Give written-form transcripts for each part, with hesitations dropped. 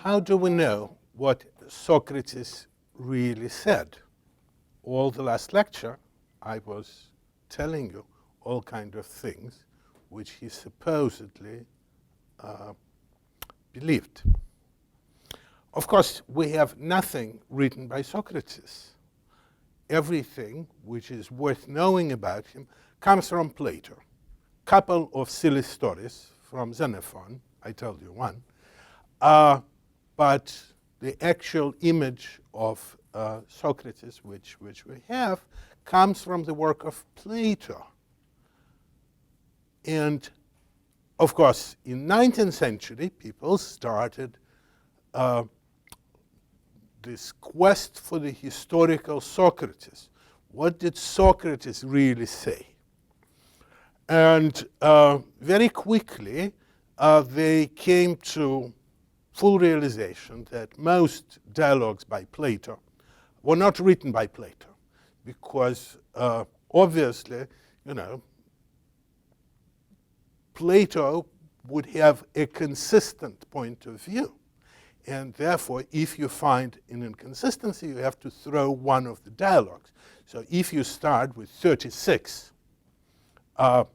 how do we know what Socrates really said? All the last lecture, I was telling you all kinds of things which he supposedly believed. Of course, we have nothing written by Socrates. Everything which is worth knowing about him comes from Plato. Couple of silly stories from Xenophon, I told you one, but the actual image of Socrates which we have comes from the work of Plato. And of course, in 19th century, people started this quest for the historical Socrates. What did Socrates really say? And very quickly, they came to full realization that most dialogues by Plato were not written by Plato, because obviously, you know, Plato would have a consistent point of view. And therefore, if you find an inconsistency, you have to throw one of the dialogues. So if you start with 36 or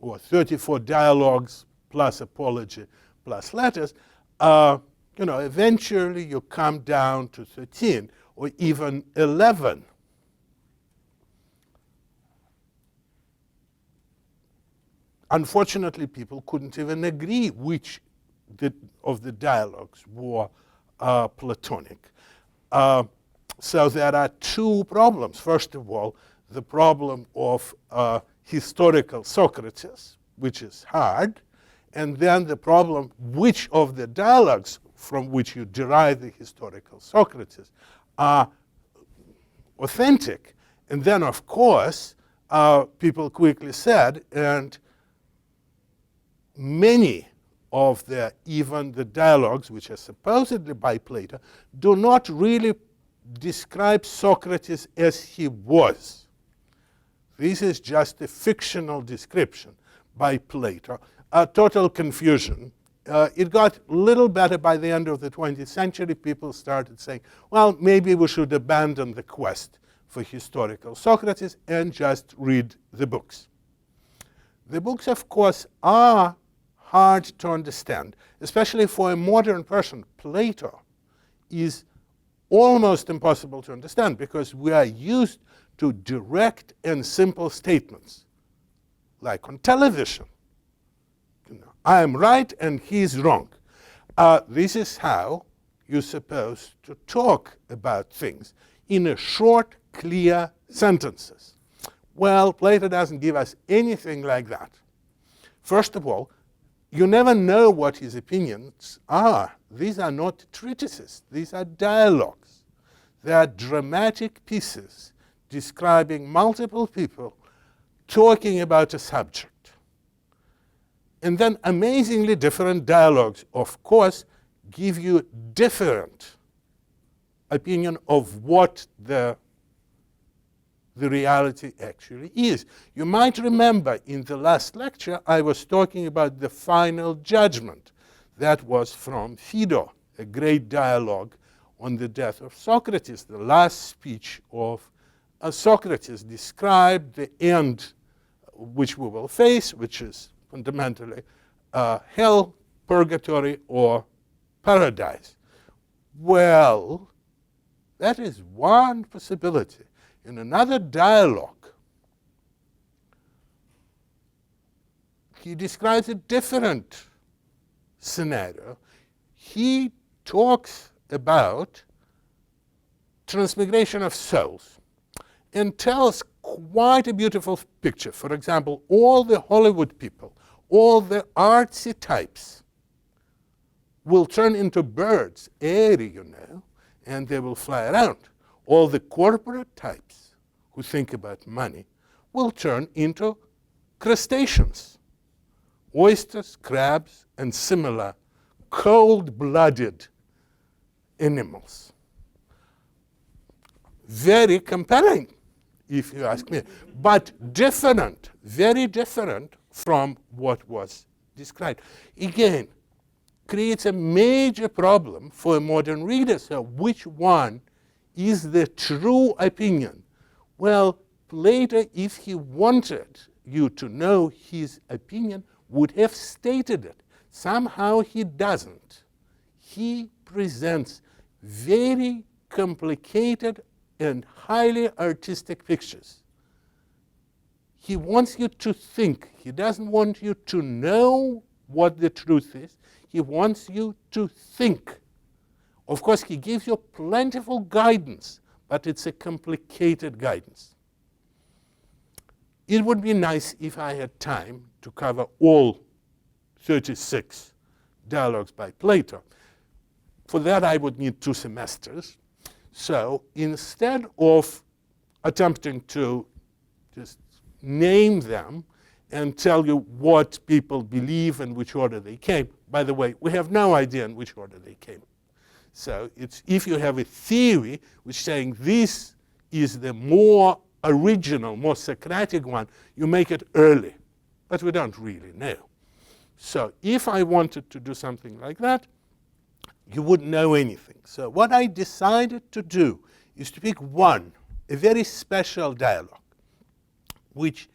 34 dialogues plus apology plus letters, you know, eventually you come down to 13 or even 11. Unfortunately, people couldn't even agree which of the dialogues were Platonic. So there are two problems. First of all, the problem of historical Socrates, which is hard, and then the problem which of the dialogues from which you derive the historical Socrates are authentic. And then, of course, people quickly said, and many of even the dialogues which are supposedly by Plato do not really describe Socrates as he was. This is just a fictional description by Plato. Total confusion. It got a little better by the end of the 20th century. People started saying, well, maybe we should abandon the quest for historical Socrates and just read the books. The books, of course, are hard to understand, especially for a modern person. Plato is almost impossible to understand because we are used to direct and simple statements, like on television. You know, I am right and he's wrong. This is how you're supposed to talk about things in a short, clear sentences. Well, Plato doesn't give us anything like that. First of all, you never know what his opinions are. These are not treatises. These are dialogues. They are dramatic pieces describing multiple people talking about a subject. And then amazingly different dialogues, of course, give you different opinion of what the reality actually is. You might remember in the last lecture, I was talking about the final judgment. That was from Phaedo, a great dialogue on the death of Socrates. The last speech of Socrates described the end which we will face, which is fundamentally hell, purgatory, or paradise. Well, that is one possibility. In another dialogue, he describes a different scenario. He talks about transmigration of souls and tells quite a beautiful picture. For example, all the Hollywood people, all the artsy types will turn into birds, airy, you know, and they will fly around. All the corporate types who think about money will turn into crustaceans, oysters, crabs, and similar cold-blooded animals. Very compelling, if you ask me, but different, very different from what was described. Again, creates a major problem for a modern reader. So which one is the true opinion? Well, Plato, if he wanted you to know his opinion, would have stated it. Somehow he doesn't. He presents very complicated and highly artistic pictures. He wants you to think. He doesn't want you to know what the truth is. He wants you to think. Of course, he gives you plentiful guidance, but it's a complicated guidance. It would be nice if I had time to cover all 36 dialogues by Plato. For that, I would need 2 semesters. So instead of attempting to just name them and tell you what people believe and which order they came, by the way, we have no idea in which order they came. So it's, if you have a theory which is saying this is the more original, more Socratic one, you make it early. But we don't really know. So if I wanted to do something like that, you wouldn't know anything. So what I decided to do is to pick one, a very special dialogue, which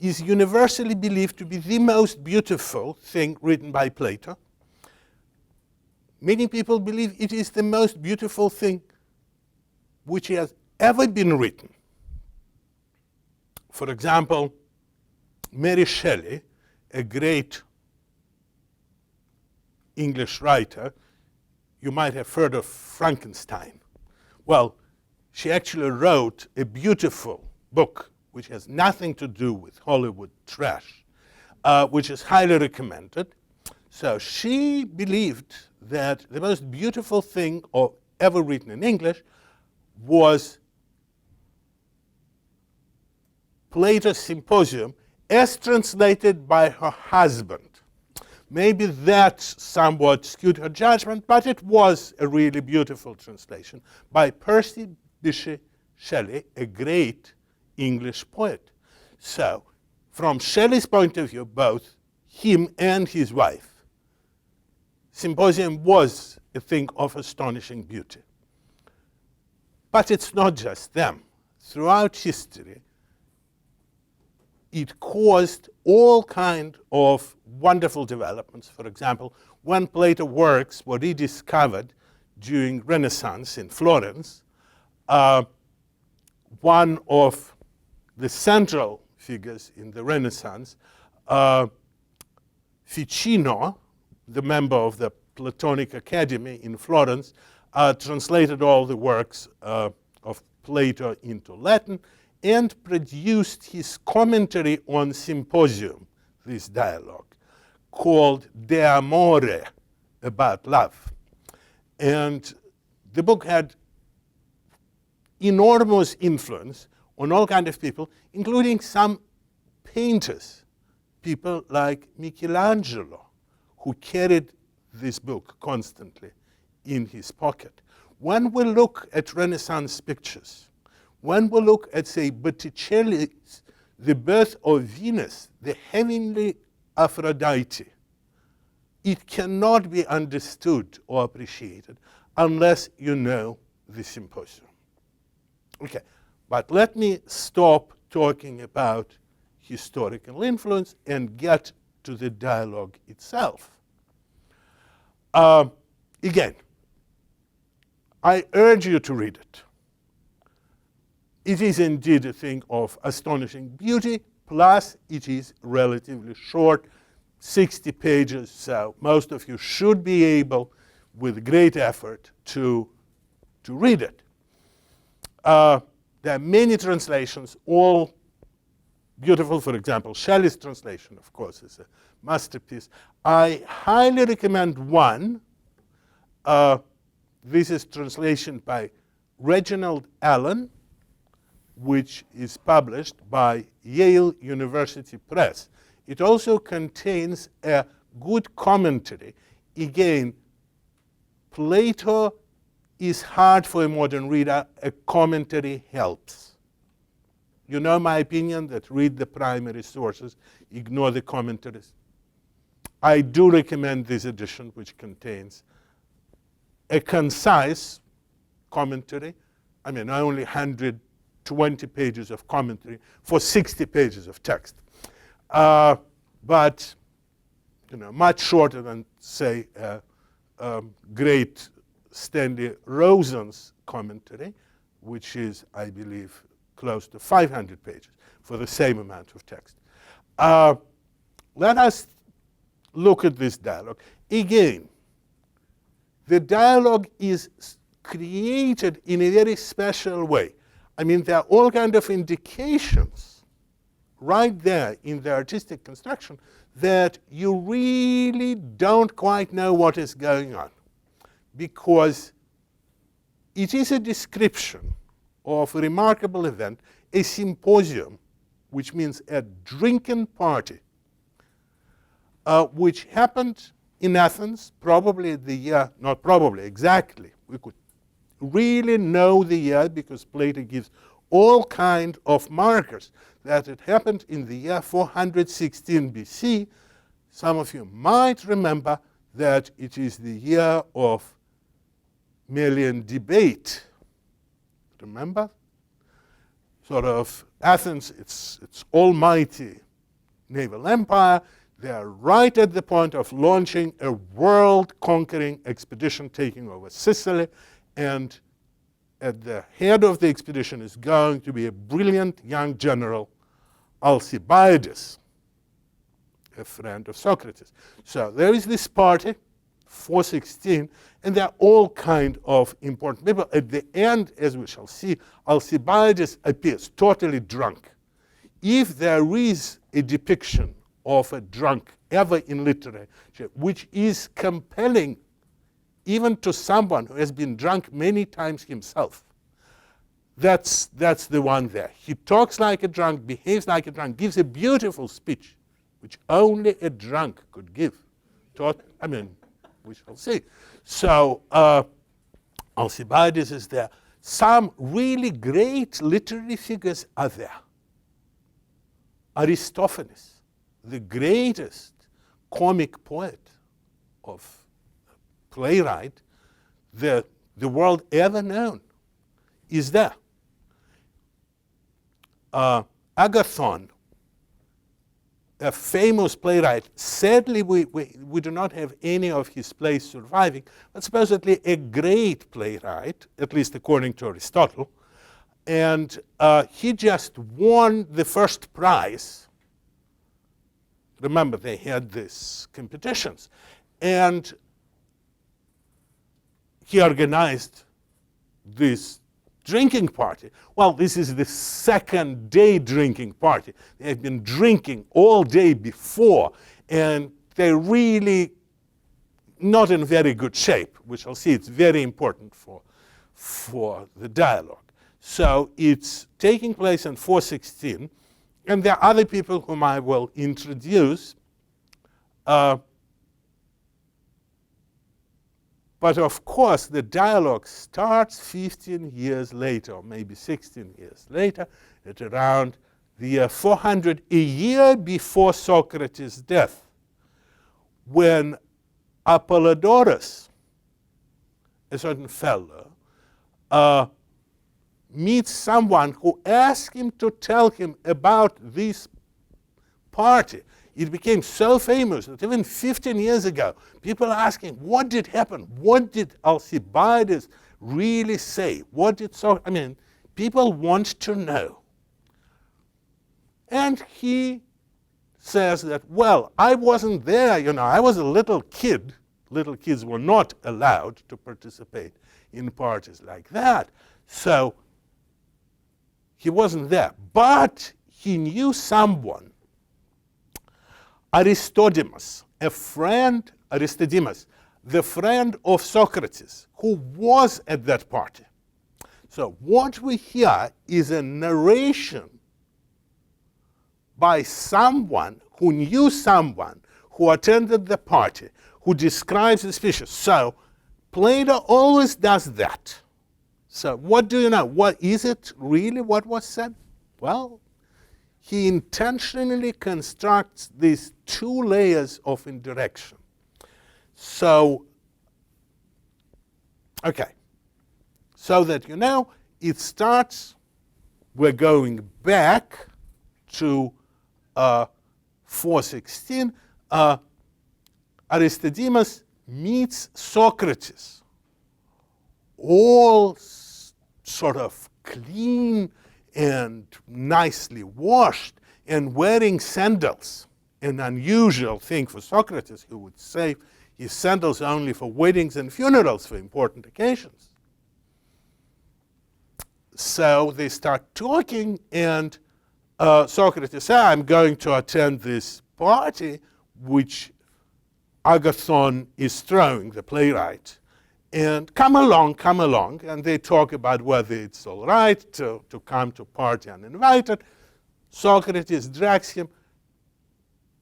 is universally believed to be the most beautiful thing written by Plato. Many people believe it is the most beautiful thing which has ever been written. For example, Mary Shelley, a great English writer, you might have heard of Frankenstein. Well, she actually wrote a beautiful book which has nothing to do with Hollywood trash, which is highly recommended. So she believed that the most beautiful thing ever written in English was Plato's Symposium as translated by her husband. Maybe that somewhat skewed her judgment, but it was a really beautiful translation by Percy Bysshe Shelley, a great English poet. So, from Shelley's point of view, both him and his wife, Symposium was a thing of astonishing beauty. But it's not just them. Throughout history, it caused all kinds of wonderful developments. For example, when Plato works were rediscovered during Renaissance in Florence, one of the central figures in the Renaissance, Ficino, the member of the Platonic Academy in Florence, translated all the works of Plato into Latin and produced his commentary on Symposium, this dialogue, called De Amore, about love. And the book had enormous influence on all kinds of people, including some painters, people like Michelangelo, who carried this book constantly in his pocket. When we look at Renaissance pictures, when we look at, say, Botticelli's The Birth of Venus, the heavenly Aphrodite, it cannot be understood or appreciated unless you know the Symposium. Okay, but let me stop talking about historical influence and get to the dialogue itself. Again, I urge you to read it. It is indeed a thing of astonishing beauty, plus it is relatively short, 60 pages, so most of you should be able, with great effort, to read it. There are many translations, all beautiful. For example, Shelley's translation, of course, is a masterpiece. I highly recommend one. This is translation by Reginald Allen, which is published by Yale University Press. It also contains a good commentary. Again, Plato is hard for a modern reader. A commentary helps. You know my opinion that read the primary sources, ignore the commentaries. I do recommend this edition, which contains a concise commentary. I mean, only 120 pages of commentary for 60 pages of text. But much shorter than, say, great Stanley Rosen's commentary, which is, I believe, close to 500 pages for the same amount of text. Let us look at this dialogue. Again, the dialogue is created in a very special way. I mean, there are all kinds of indications right there in the artistic construction that you really don't quite know what is going on, because it is a description of a remarkable event, a symposium, which means a drinking party, which happened in Athens, probably the year, not probably, exactly. We could really know the year because Plato gives all kinds of markers that it happened in the year 416 BC. Some of you might remember that it is the year of Melian debate. Remember? Sort of Athens, its almighty naval empire. They are right at the point of launching a world-conquering expedition taking over Sicily, and at the head of the expedition is going to be a brilliant young general, Alcibiades, a friend of Socrates. So there is this party, 416, and there are all kinds of important people. At the end, as we shall see, Alcibiades appears totally drunk. If there is a depiction of a drunk ever in literature, which is compelling even to someone who has been drunk many times himself, that's the one there. He talks like a drunk, behaves like a drunk, gives a beautiful speech, which only a drunk could give. We shall see. So Alcibiades is there. Some really great literary figures are there. Aristophanes, the greatest comic poet of playwright the world ever known, is there. Agathon, a famous playwright. Sadly, we do not have any of his plays surviving, but supposedly a great playwright, at least according to Aristotle. And he just won the first prize. Remember, they had these competitions. And he organized this drinking party. Well, this is the second day drinking party. They have been drinking all day before, and they're really not in very good shape. We shall see it's very important for the dialogue. So it's taking place in 416, and there are other people whom I will introduce. But of course, the dialogue starts 15 years later, or maybe 16 years later, at around the year 400, a year before Socrates' death, when Apollodorus, a certain fellow, meets someone who asks him to tell him about this party. It became so famous that even 15 years ago, people are asking, what did happen? What did Alcibiades really say? What did people want to know. And he says that, well, I wasn't there, I was a little kid. Little kids were not allowed to participate in parties like that. So he wasn't there. But he knew someone, Aristodemus, the friend of Socrates, who was at that party. So what we hear is a narration by someone who knew someone who attended the party, who describes the species. So Plato always does that. So what do you know? What is it really what was said? Well, he intentionally constructs these two layers of indirection. So, okay, so that you know, it starts, we're going back to 416. Aristodemus meets Socrates, all sort of clean and nicely washed and wearing sandals, an unusual thing for Socrates, who would save his sandals only for weddings and funerals, for important occasions. So they start talking, and Socrates says, I'm going to attend this party which Agathon is throwing, the playwright, and come along. And they talk about whether it's all right to come to party uninvited. Socrates drags him,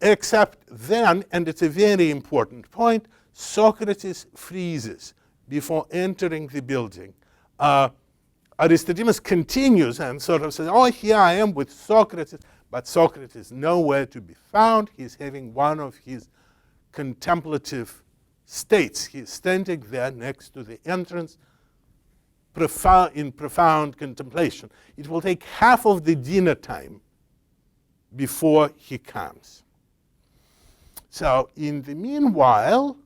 except then, and it's a very important point, Socrates freezes before entering the building. Aristodemus continues and sort of says, oh, here I am with Socrates, but Socrates is nowhere to be found. He's having one of his contemplative states. He's standing there next to the entrance, in profound contemplation. It will take half of the dinner time before he comes. So in the meanwhile,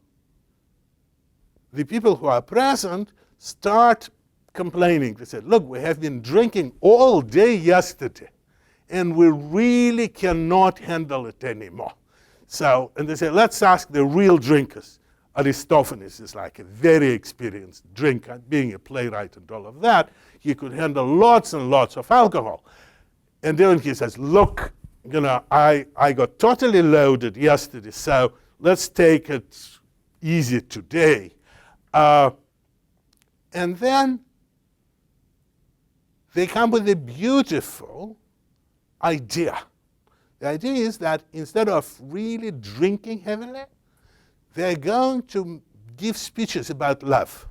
the people who are present start complaining. They said, look, we have been drinking all day yesterday, and we really cannot handle it anymore. So, and they said, let's ask the real drinkers. Aristophanes is like a very experienced drinker, being a playwright and all of that. He could handle lots and lots of alcohol. And then he says, look, you know, I got totally loaded yesterday, so let's take it easy today. And then they come with a beautiful idea. The idea is that instead of really drinking heavily, they're going to give speeches about love.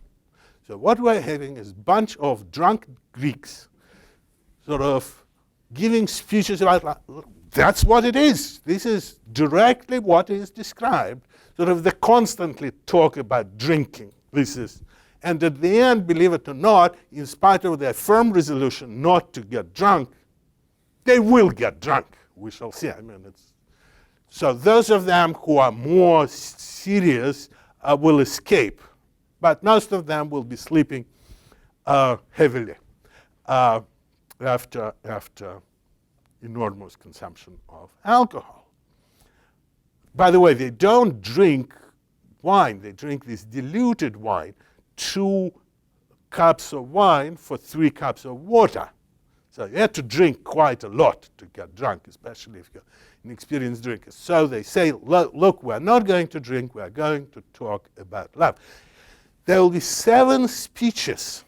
So what we're having is a bunch of drunk Greeks sort of giving speeches about love. That's what it is. This is directly what is described. Sort of they constantly talk about drinking. This is, and at the end, believe it or not, in spite of their firm resolution not to get drunk, they will get drunk. We shall see. I mean, it's so those of them who are more serious will escape, but most of them will be sleeping heavily after enormous consumption of alcohol. By the way, they don't drink wine. They drink this diluted wine, 2 cups of wine for 3 cups of water. So you have to drink quite a lot to get drunk, especially if you're an experienced drinker. So they say, look, we're not going to drink, we're going to talk about love. There will be 7 speeches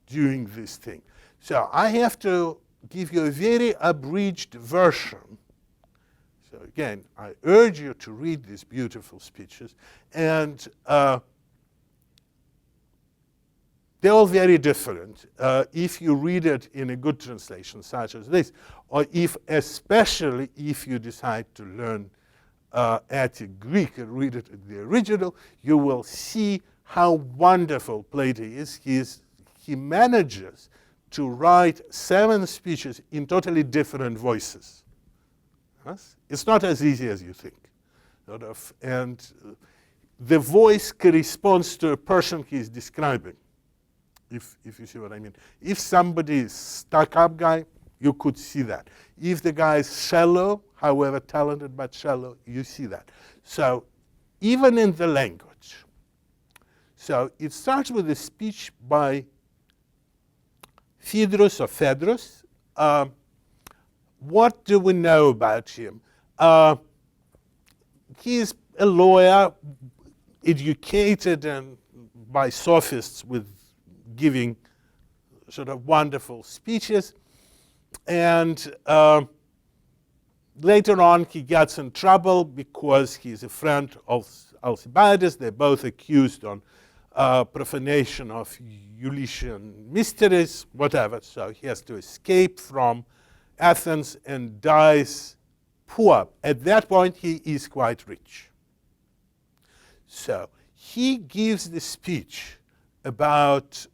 during this thing. So I have to give you a very abridged version. So again, I urge you to read these beautiful speeches. And they're all very different if you read it in a good translation such as this, or especially if you decide to learn Attic Greek and read it in the original, you will see how wonderful Plato is. He manages to write 7 speeches in totally different voices. Yes? It's not as easy as you think. Sort of, and the voice corresponds to a person he's describing. If you see what I mean. If somebody is stuck-up guy, you could see that. If the guy is shallow, however talented but shallow, you see that. So even in the language. So it starts with a speech by Phaedrus or Phaedrus. What do we know about him? He's a lawyer, educated and by sophists with giving sort of wonderful speeches. And later on, he gets in trouble because he's a friend of Alcibiades. They're both accused on profanation of Ulyssean mysteries, whatever. So he has to escape from Athens and dies poor. At that point, he is quite rich. So he gives the speech about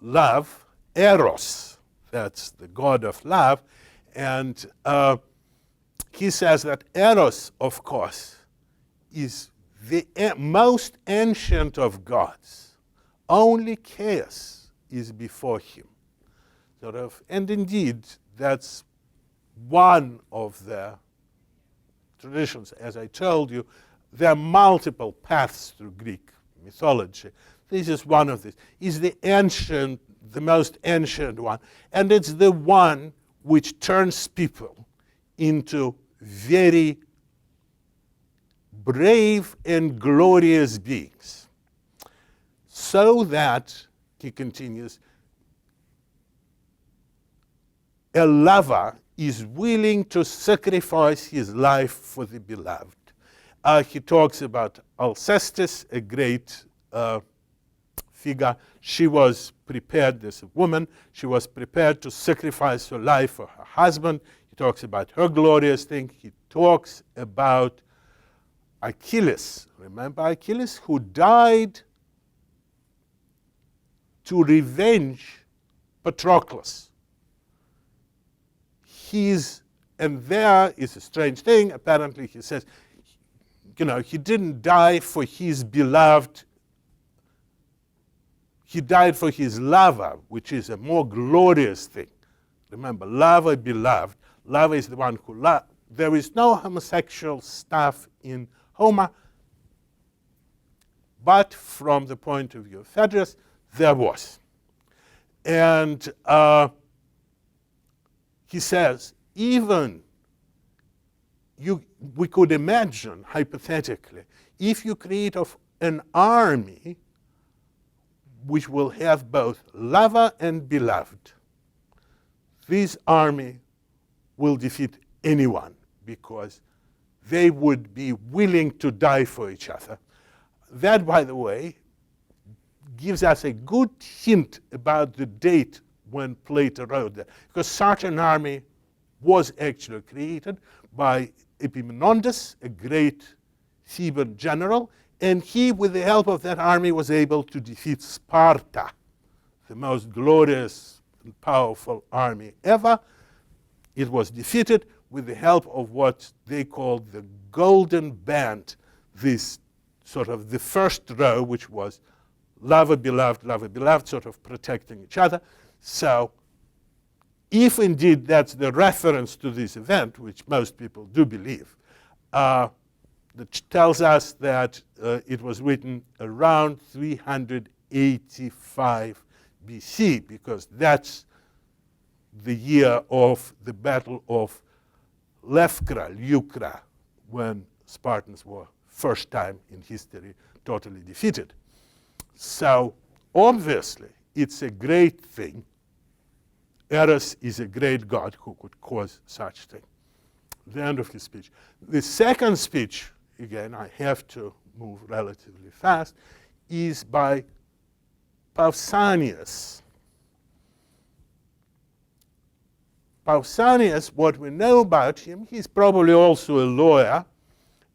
love, Eros, that's the god of love, and he says that Eros, of course, is the most ancient of gods. Only chaos is before him. And indeed, that's one of the traditions. As I told you, there are multiple paths through Greek mythology. This is one of these. It's the most ancient one, and it's the one which turns people into very brave and glorious beings. So that, he continues, a lover is willing to sacrifice his life for the beloved. He talks about Alcestis, a great figure. She was prepared, this woman, she was prepared to sacrifice her life for her husband. He talks about her glorious thing. He talks about Achilles. Remember Achilles, who died to revenge Patroclus. And there is a strange thing. Apparently, he says, he didn't die for his beloved. He died for his lover, which is a more glorious thing. Remember, lover, beloved. Lover is the one who loves. There is no homosexual stuff in Homer, but from the point of view of Phaedrus, there was. And he says, even we could imagine, hypothetically, if you create an army which will have both lover and beloved, this army will defeat anyone because they would be willing to die for each other. That, by the way, gives us a good hint about the date when Plato wrote that, because such an army was actually created by Epaminondas, a great Theban general, and he, with the help of that army, was able to defeat Sparta, the most glorious and powerful army ever. It was defeated with the help of what they called the Golden Band, this sort of the first row, which was lover, beloved, sort of protecting each other. So if indeed that's the reference to this event, which most people do believe, that tells us that it was written around 385 BC, because that's the year of the Battle of Leucra, when Spartans were first time in history totally defeated. So obviously it's a great thing. Eros is a great god who could cause such thing. The end of his speech. The second speech, again, I have to move relatively fast, is by Pausanias. Pausanias, what we know about him, he's probably also a lawyer.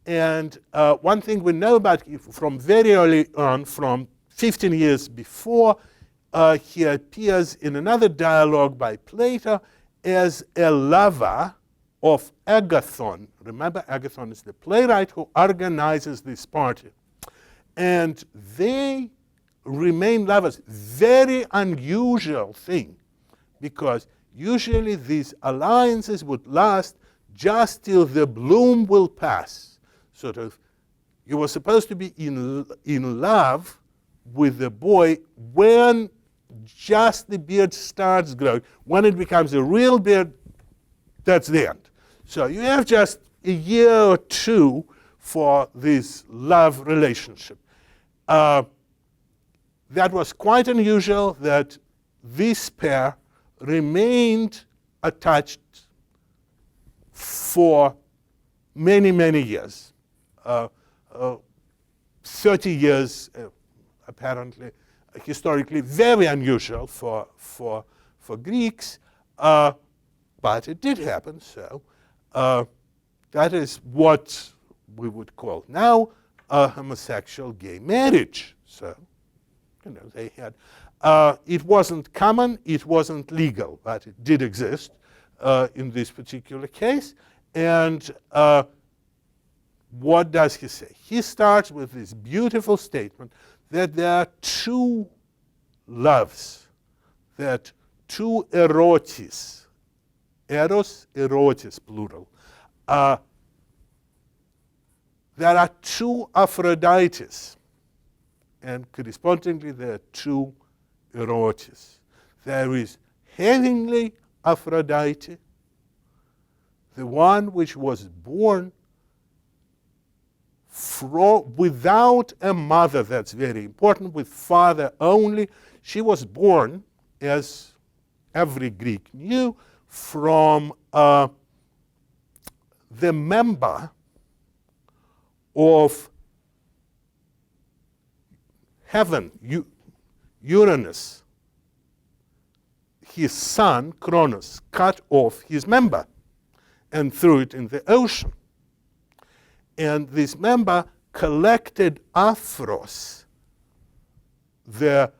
And one thing we know about him from very early on, from 15 years before, he appears in another dialogue by Plato as a lover of Agathon. Remember, Agathon is the playwright who organizes this party. And they remain lovers. Very unusual thing, because usually these alliances would last just till the bloom will pass. Sort of, you were supposed to be in love with the boy when just the beard starts growing. When it becomes a real beard, that's the end. So you have just a year or two for this love relationship. That was quite unusual that this pair remained attached for many, many years. 30 years, apparently, historically, very unusual for Greeks. but it did happen. So that is what we would call now a homosexual gay marriage. So, they had, it wasn't common, it wasn't legal, but it did exist in this particular case. And what does he say? He starts with this beautiful statement that there are two loves, that two erotis, eros, erotis, plural. There are two Aphrodites, and correspondingly there are two erotis. There is heavenly Aphrodite, the one which was born without a mother. That's very important, with father only. She was born, as every Greek knew, from the member of heaven, Uranus. His son, Cronus, cut off his member and threw it in the ocean. And this member collected aphros, the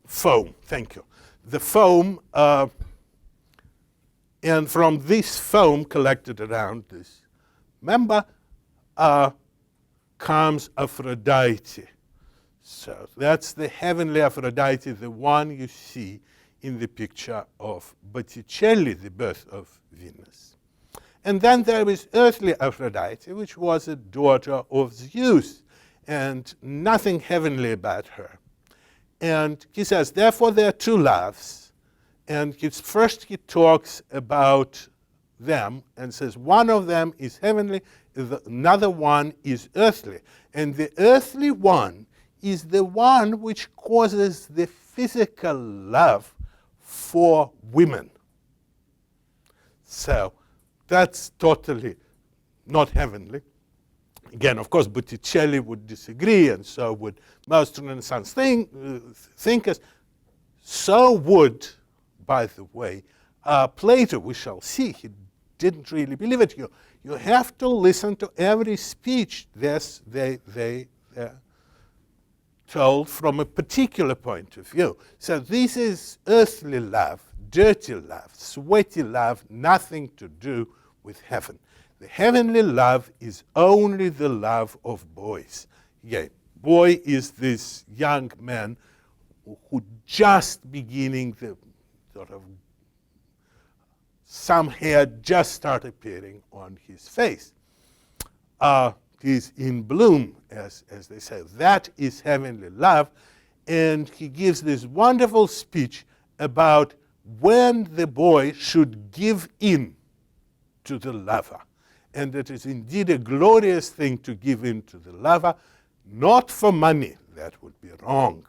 foam, thank you. The foam, and from this foam collected around this member comes Aphrodite. So that's the heavenly Aphrodite, the one you see in the picture of Botticelli, The Birth of Venus. And then there is earthly Aphrodite, which was a daughter of Zeus, and nothing heavenly about her. And he says, therefore there are two loves. And first he talks about them and says one of them is heavenly, another one is earthly. And the earthly one is the one which causes the physical love for women. So that's totally not heavenly. Again, of course, Botticelli would disagree, and so would most Renaissance thinkers. So would, by the way, Plato. We shall see. He didn't really believe it. You have to listen to every speech they told from a particular point of view. So this is earthly love, dirty love, sweaty love, nothing to do with heaven. The heavenly love is only the love of boys. Yeah, boy is this young man who just beginning the sort of some hair just start appearing on his face. He's in bloom, as they say. That is heavenly love. And he gives this wonderful speech about when the boy should give in to the lover. And it is indeed a glorious thing to give in to the lover, not for money, that would be wrong.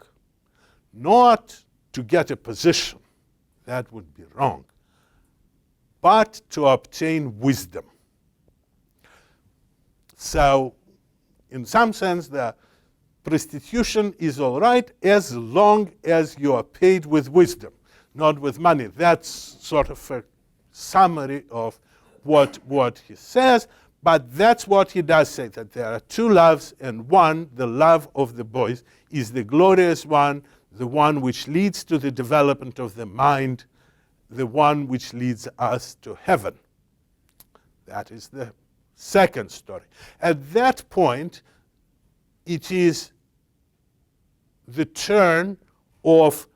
Not to get a position, that would be wrong. But to obtain wisdom. So, in some sense, the prostitution is all right as long as you are paid with wisdom, not with money. That's sort of a summary of what he says, but that's what he does say, that there are two loves, and one, the love of the boys, is the glorious one, the one which leads to the development of the mind, the one which leads us to heaven. That is the second story. At that point, it is the turn of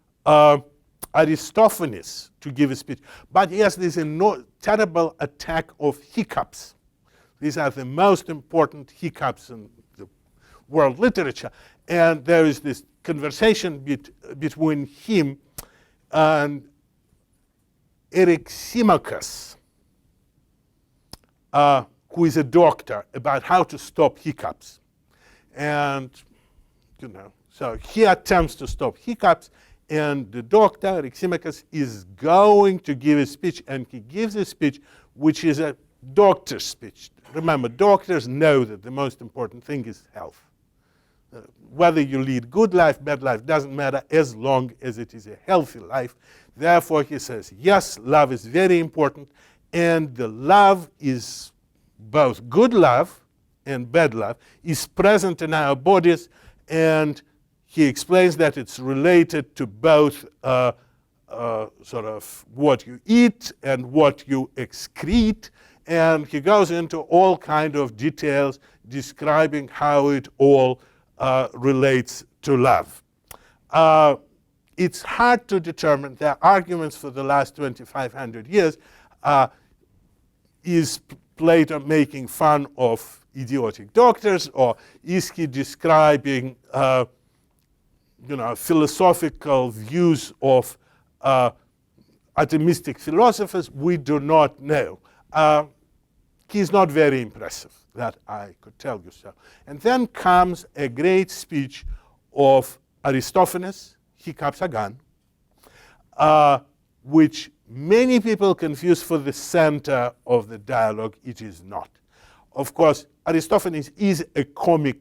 Aristophanes to give a speech. But yes, there's a terrible attack of hiccups. These are the most important hiccups in the world literature. And there is this conversation between him and Eryximachus, who is a doctor, about how to stop hiccups. And, so he attempts to stop hiccups, and the doctor, Eryximachus, is going to give a speech, and he gives a speech which is a doctor's speech. Remember, doctors know that the most important thing is health. Whether you lead good life, bad life, doesn't matter as long as it is a healthy life. Therefore, he says, yes, love is very important, and the love is both good love and bad love is present in our bodies, and he explains that it's related to both sort of what you eat and what you excrete, and he goes into all kind of details describing how it all relates to love. It's hard to determine. There are arguments for the last 2,500 years. Is Plato making fun of idiotic doctors, or is he describing philosophical views of atomistic philosophers? We do not know. He's not very impressive, that I could tell you so. And then comes a great speech of Aristophanes, Hikapsagan, which many people confuse for the center of the dialogue. It is not. Of course, Aristophanes is a comic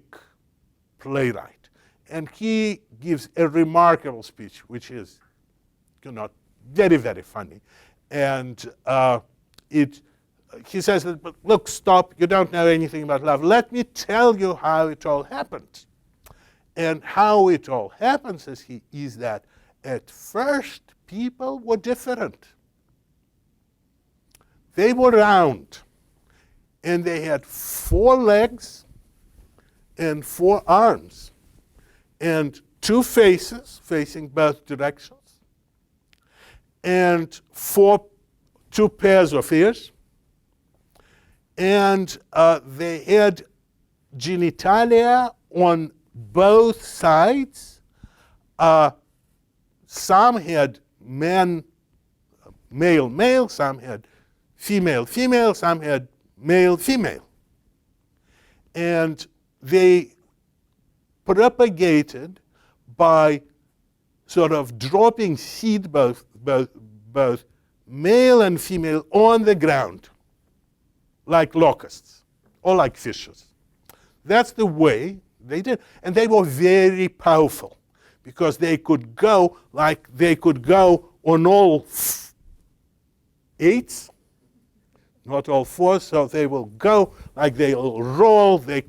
playwright, and he gives a remarkable speech, which is, very, very funny. And he says, look, stop, you don't know anything about love. Let me tell you how it all happened. And how it all happens, says he, is that at first people were different. They were round, and they had 4 legs and 4 arms, and 2 faces facing both directions, and 2 pairs of ears, and they had genitalia on both sides. Some had male, some had female, some had male, female. And they propagated by sort of dropping seed, both male and female, on the ground, like locusts or like fishes. That's the way they did. And they were very powerful because they could go on all 8s, not all 4s, so they will go like they will roll. They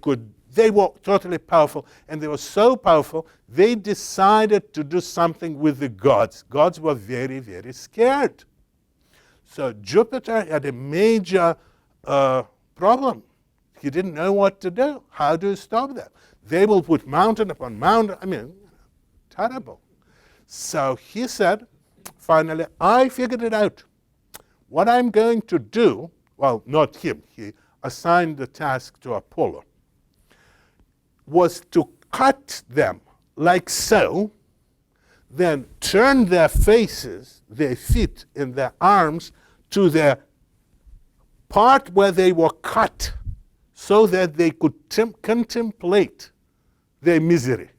were totally powerful, and they were so powerful, they decided to do something with the gods. Gods were very, very scared. So Jupiter had a major problem. He didn't know what to do. How do you stop that? They will put mountain upon mountain. Terrible. So he said, finally, I figured it out. What I'm going to do, well, not him, he assigned the task to Apollo, was to cut them like so, then turn their faces, their feet, and their arms to the part where they were cut, so that they could contemplate their misery.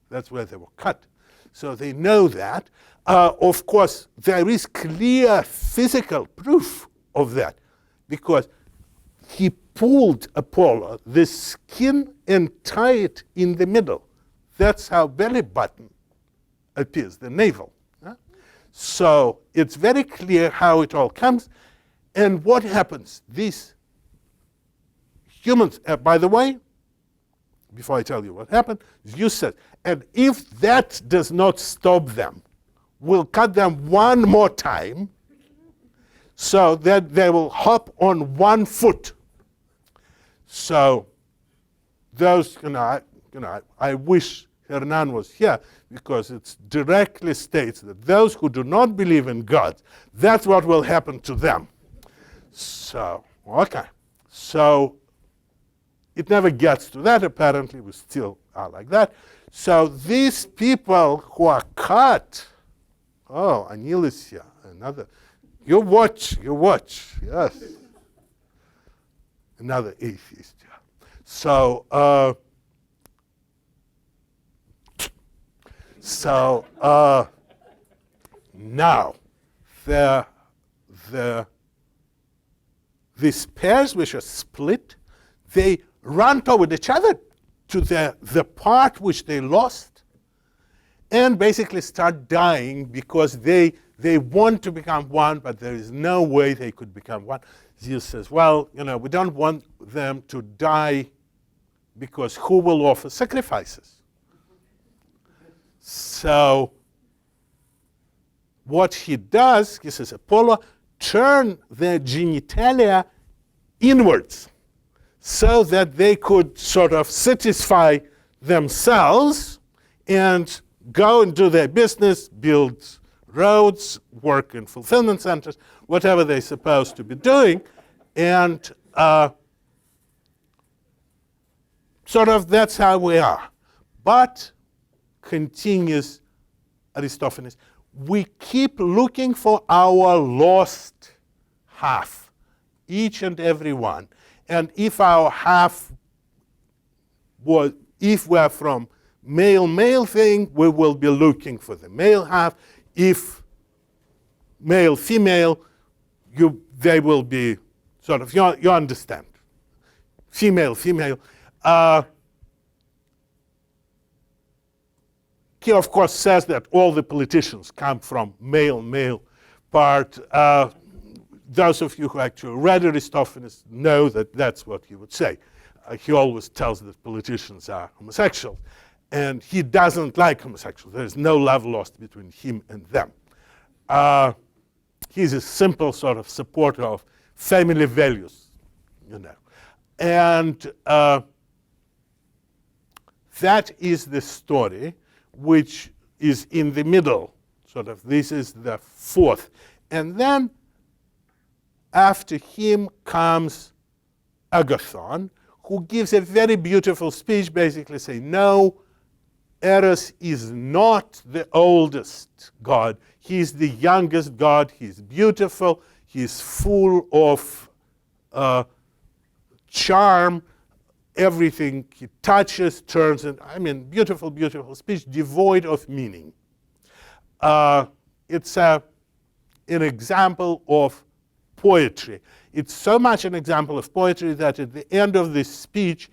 That's where they were cut. So they know that. Of course, there is clear physical proof of that, because he pulled Apollo, the skin, and tied it in the middle. That's how belly button appears, the navel. So it's very clear how it all comes. And what happens? These humans, by the way, before I tell you what happened, Zeus said, and if that does not stop them, we'll cut them one more time so that they will hop on 1 foot. So those, I wish Hernan was here, because it directly states that those who do not believe in God, that's what will happen to them. So, okay. So it never gets to that, apparently. We still are like that. So these people who are cut, oh, Anil is here, another. You watch, yes. Another atheist, yeah. So, now, these pairs which are split, they run toward each other to the part which they lost and basically start dying because they want to become one, but there is no way they could become one. Zeus says, well, we don't want them to die because who will offer sacrifices? So what he does, he says, Apollo, turn their genitalia inwards so that they could sort of satisfy themselves and go and do their business, build roads, work in fulfillment centers, whatever they're supposed to be doing. And sort of that's how we are. But, continues Aristophanes, we keep looking for our lost half, each and every one. And if our half was, if we're from male thing, we will be looking for the male half. If male, female, they will be sort of, you understand. Female. He, of course, says that all the politicians come from male part. Those of you who actually read Aristophanes know that that's what he would say. He always tells that politicians are homosexual. And he doesn't like homosexuals. There is no love lost between him and them. He's a simple sort of supporter of family values, And that is the story which is in the middle, sort of. This is the fourth. And then after him comes Agathon, who gives a very beautiful speech, basically saying, no, Eros is not the oldest god. He's the youngest god. He's beautiful. He's full of charm. Everything he touches turns into, beautiful speech, devoid of meaning. It's an example of poetry. It's so much an example of poetry that at the end of this speech,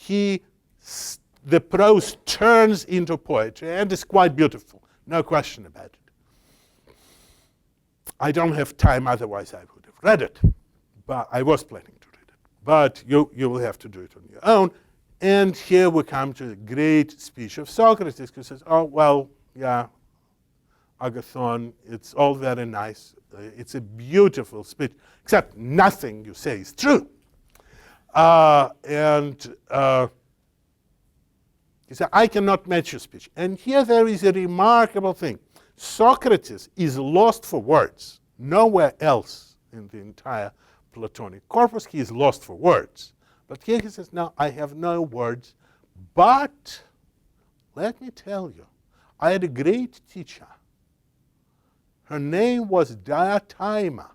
the prose turns into poetry, and it's quite beautiful, no question about it. I don't have time, otherwise I would have read it, but I was planning to read it. But you will have to do it on your own. And here we come to the great speech of Socrates, who says, oh, well, yeah, Agathon, it's all very nice. It's a beautiful speech, except nothing you say is true. He said, I cannot match your speech. And here there is a remarkable thing. Socrates is lost for words. Nowhere else in the entire Platonic corpus he is lost for words. But here he says, no, I have no words. But let me tell you, I had a great teacher. Her name was Diotima.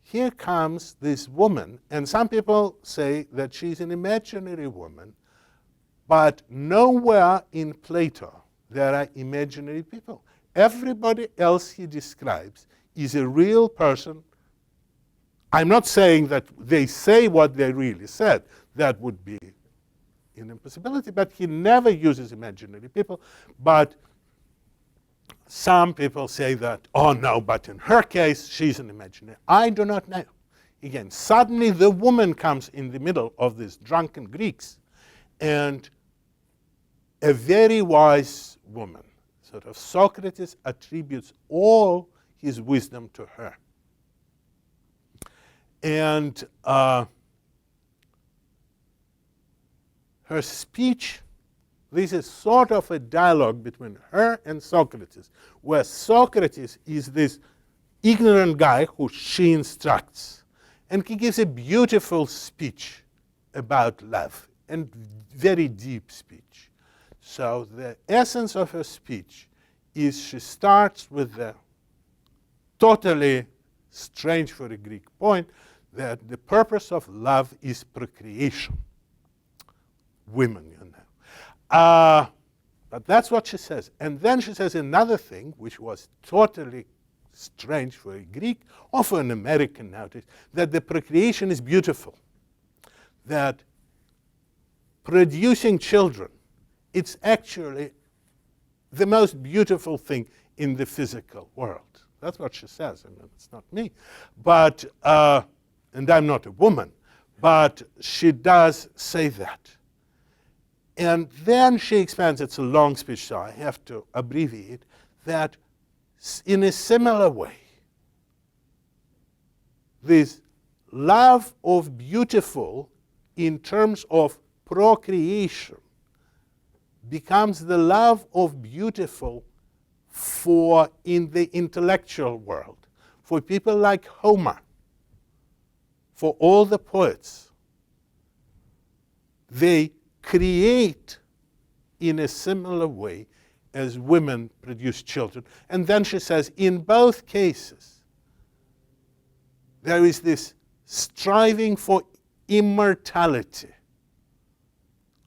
Here comes this woman, and some people say that she's an imaginary woman, but nowhere in Plato there are imaginary people. Everybody else he describes is a real person. I'm not saying that they say what they really said. That would be an impossibility, but he never uses imaginary people. But some people say that, oh no, but in her case, she's an imaginary. I do not know. Again, suddenly the woman comes in the middle of these drunken Greeks, and a very wise woman, sort of Socrates attributes all his wisdom to her. And her speech, this is sort of a dialogue between her and Socrates, where Socrates is this ignorant guy who she instructs. And he gives a beautiful speech about love, and very deep speech. So the essence of her speech is she starts with the totally strange for a Greek point that the purpose of love is procreation. Women, But that's what she says. And then she says another thing, which was totally strange for a Greek or for an American nowadays, that the procreation is beautiful. That producing children, it's actually the most beautiful thing in the physical world. That's what she says. I mean, it's not me. But, and I'm not a woman, but she does say that. And then she expands, it's a long speech, so I have to abbreviate, that in a similar way, this love of beautiful in terms of procreation becomes the love of beautiful for in the intellectual world, for people like Homer, for all the poets. They create in a similar way as women produce children. And then she says, in both cases, there is this striving for immortality,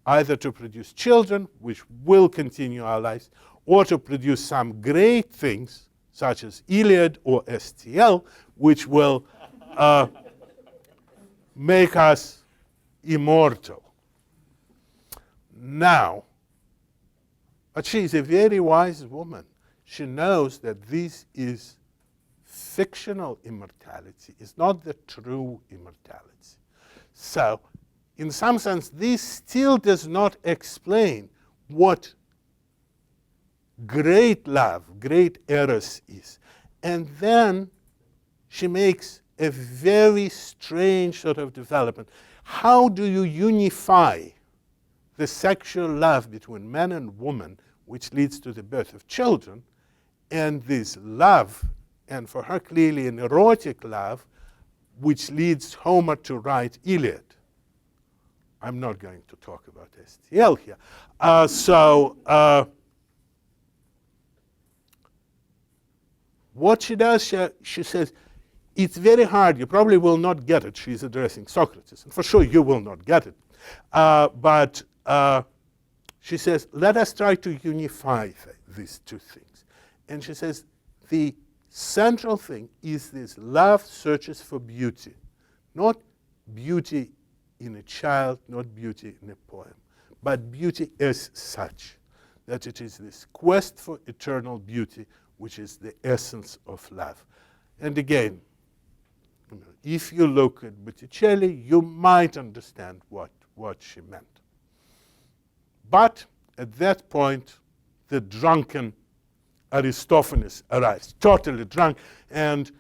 either to produce children, which will continue our lives, or to produce some great things, such as Iliad or STL, which will make us immortal. Now, but she is a very wise woman. She knows that this is fictional immortality. It's not the true immortality. So, in some sense, this still does not explain what great love, great eros is. And then she makes a very strange sort of development. How do you unify the sexual love between man and woman, which leads to the birth of children, and this love, and for her clearly an erotic love, which leads Homer to write Iliad? I'm not going to talk about STL here. What she does, she says, it's very hard. You probably will not get it. She's addressing Socrates. And for sure, you will not get it. But she says, let us try to unify these two things. And she says, the central thing is this love searches for beauty. Not beauty in a child, not beauty in a poem, but beauty as such. That it is this quest for eternal beauty, which is the essence of love. And again, if you look at Botticelli, you might understand what she meant. But at that point, the drunken Aristophanes arrives, totally drunk, and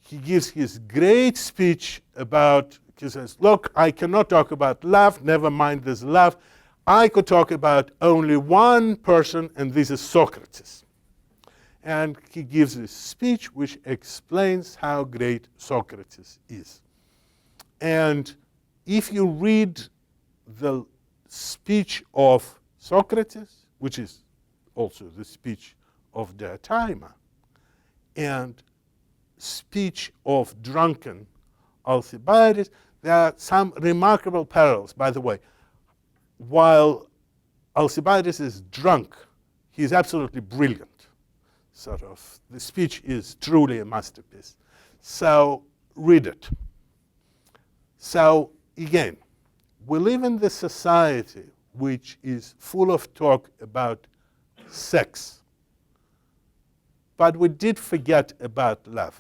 he gives his great speech about, he says, look, I cannot talk about love, never mind this love. I could talk about only one person, and this is Socrates. And he gives this speech which explains how great Socrates is. And if you read the speech of Socrates, which is also the speech of Diotima, and speech of drunken Alcibiades, there are some remarkable parallels. By the way, while Alcibiades is drunk, he is absolutely brilliant. Sort of, the speech is truly a masterpiece. So read it. So again, we live in this society which is full of talk about sex. But we did forget about love.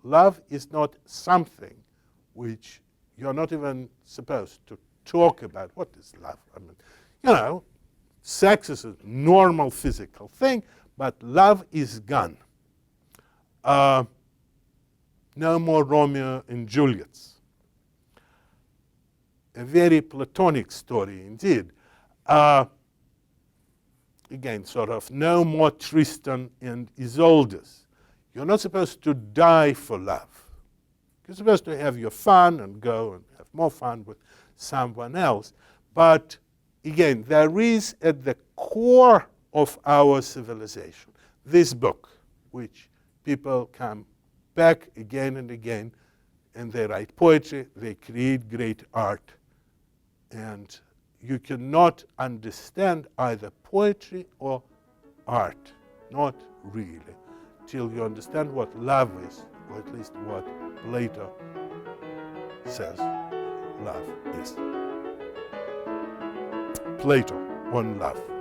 Love is not something which you're not even supposed to talk about. What is love? I mean, you know, sex is a normal physical thing, but love is gone. No more Romeo and Juliets. A very Platonic story indeed. Again, sort of no more Tristan and Isoldes. You're not supposed to die for love. You're supposed to have your fun and go and have more fun with someone else. But again, there is at the core of our civilization this book, which people come back again and again, and they write poetry, they create great art. And you cannot understand either poetry or art, not really, till you understand what love is, or at least what Plato says love is. Plato on love.